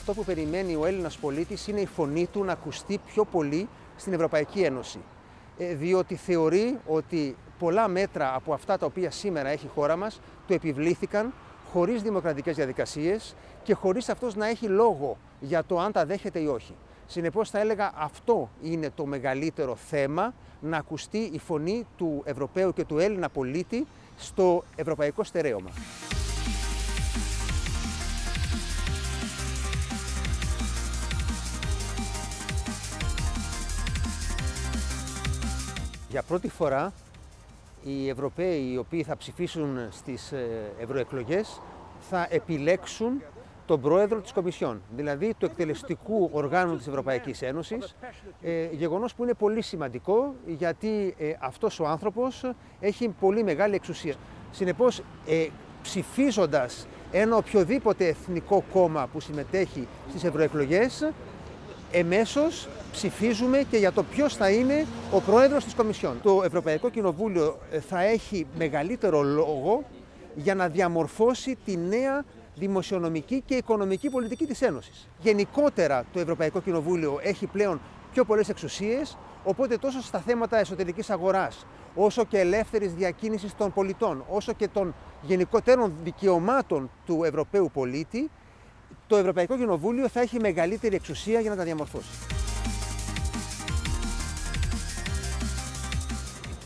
αυτό που περιμένει ο Έλληνας πολίτης είναι η φωνή του να ακουστεί πιο πολύ στην Ευρωπαϊκή Ένωση. Διότι θεωρεί ότι πολλά μέτρα από αυτά τα οποία σήμερα έχει η χώρα μας του επιβλήθηκαν χωρίς δημοκρατικές διαδικασίες και χωρίς αυτός να έχει λόγο για το αν τα δέχεται ή όχι. Συνεπώς θα έλεγα αυτό είναι το μεγαλύτερο θέμα, να ακουστεί η φωνή του Ευρωπαίου και του Έλληνα πολίτη στο ευρωπαϊκό στερέωμα. Για πρώτη φορά οι Ευρωπαίοι οι οποίοι θα ψηφίσουν στις ευρωεκλογές θα επιλέξουν τον πρόεδρο της Κομισιόν, δηλαδή του εκτελεστικού οργάνου της Ευρωπαϊκής Ένωσης, γεγονός που είναι πολύ σημαντικό γιατί αυτός ο άνθρωπος έχει πολύ μεγάλη εξουσία. Συνεπώς, ψηφίζοντας ένα οποιοδήποτε εθνικό κόμμα που συμμετέχει στις ευρωεκλογές, εμέσως ψηφίζουμε και για το ποιος θα είναι ο πρόεδρος της Κομισιόν. Το Ευρωπαϊκό Κοινοβούλιο θα έχει μεγαλύτερο λόγο για να διαμορφώσει τη νέα δημοσιονομική και οικονομική πολιτική της Ένωσης. Γενικότερα το Ευρωπαϊκό Κοινοβούλιο έχει πλέον πιο πολλές εξουσίες, οπότε τόσο στα θέματα εσωτερικής αγοράς, όσο και ελεύθερης διακίνησης των πολιτών, όσο και των γενικότερων δικαιωμάτων του Ευρωπαίου πολίτη, το Ευρωπαϊκό Κοινοβούλιο θα έχει μεγαλύτερη εξουσία για να τα διαμορφώσει.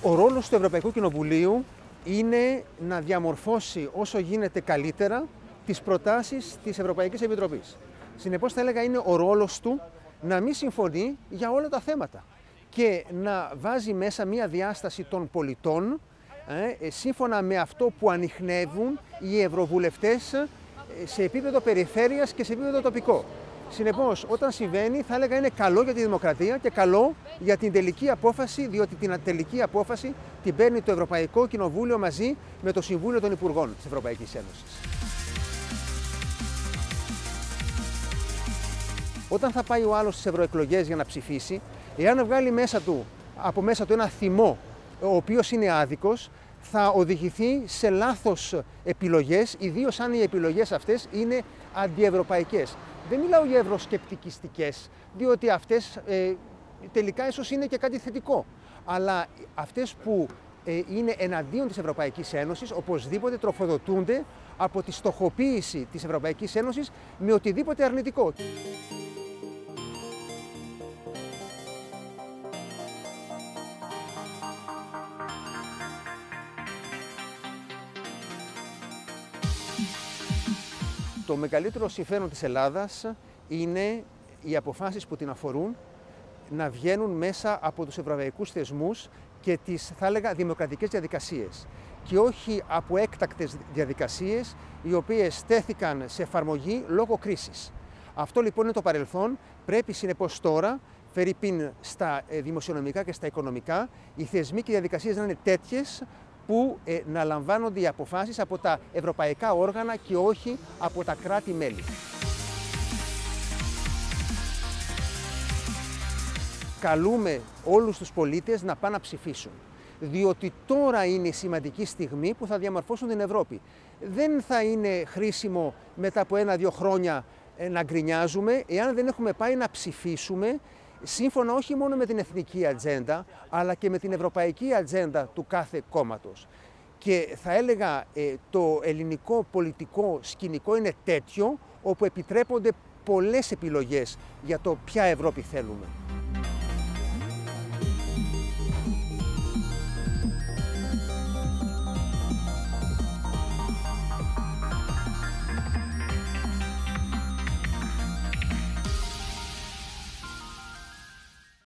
Ο ρόλος του Ευρωπαϊκού Κοινοβουλίου είναι να διαμορφώσει όσο γίνεται καλύτερα τις προτάσεις της Ευρωπαϊκής Επιτροπής. Συνεπώς θα έλεγα είναι ο ρόλος του να μην συμφωνεί για όλα τα θέματα και να βάζει μέσα μία διάσταση των πολιτών σύμφωνα με αυτό που ανιχνεύουν οι ευρωβουλευτές σε επίπεδο περιφέρειας και σε επίπεδο τοπικό. Συνεπώς, όταν συμβαίνει, θα έλεγα είναι καλό για τη δημοκρατία και καλό για την τελική απόφαση, διότι την τελική απόφαση την παίρνει το Ευρωπαϊκό Κοινοβούλιο μαζί με το Συμβούλιο των Υπουργών της Ευρωπαϊκής Ένωσης. Όταν θα πάει ο άλλος στις ευρωεκλογές για να ψηφίσει, εάν βγάλει από μέσα του ένα θυμό, ο οποίος είναι άδικος, θα οδηγηθεί σε λάθος επιλογές, ιδίως αν οι επιλογές αυτές είναι αντιευρωπαϊκές. Δεν μιλάω για ευρωσκεπτικιστικές, διότι αυτές τελικά ίσως είναι και κάτι θετικό. Αλλά αυτές που είναι εναντίον της Ευρωπαϊκής Ένωσης, οπωσδήποτε τροφοδοτούνται από τη στοχοποίηση της Ευρωπαϊκής Ένωσης με οτιδήποτε αρνητικό. Το μεγαλύτερο συμφέρον της Ελλάδας είναι οι αποφάσεις που την αφορούν να βγαίνουν μέσα από τους ευρωπαϊκούς θεσμούς και τις, θα έλεγα, δημοκρατικές διαδικασίες και όχι από έκτακτες διαδικασίες οι οποίες τέθηκαν σε εφαρμογή λόγω κρίσης. Αυτό λοιπόν είναι το παρελθόν, πρέπει συνεπώς τώρα, φερειπίν στα δημοσιονομικά και στα οικονομικά, οι θεσμοί και οι διαδικασίες να είναι τέτοιες που να λαμβάνονται οι αποφάσεις από τα ευρωπαϊκά όργανα και όχι από τα κράτη-μέλη. Καλούμε όλους τους πολίτες να πάνε να ψηφίσουν, διότι τώρα είναι η σημαντική στιγμή που θα διαμορφώσουν την Ευρώπη. Δεν θα είναι χρήσιμο μετά από 1-2 χρόνια να γκρινιάζουμε, εάν δεν έχουμε πάει να ψηφίσουμε σύμφωνα όχι μόνο με την εθνική ατζέντα, αλλά και με την ευρωπαϊκή ατζέντα του κάθε κόμματος. Και θα έλεγα το ελληνικό πολιτικό σκηνικό είναι τέτοιο, όπου επιτρέπονται πολλές επιλογές για το ποια Ευρώπη θέλουμε.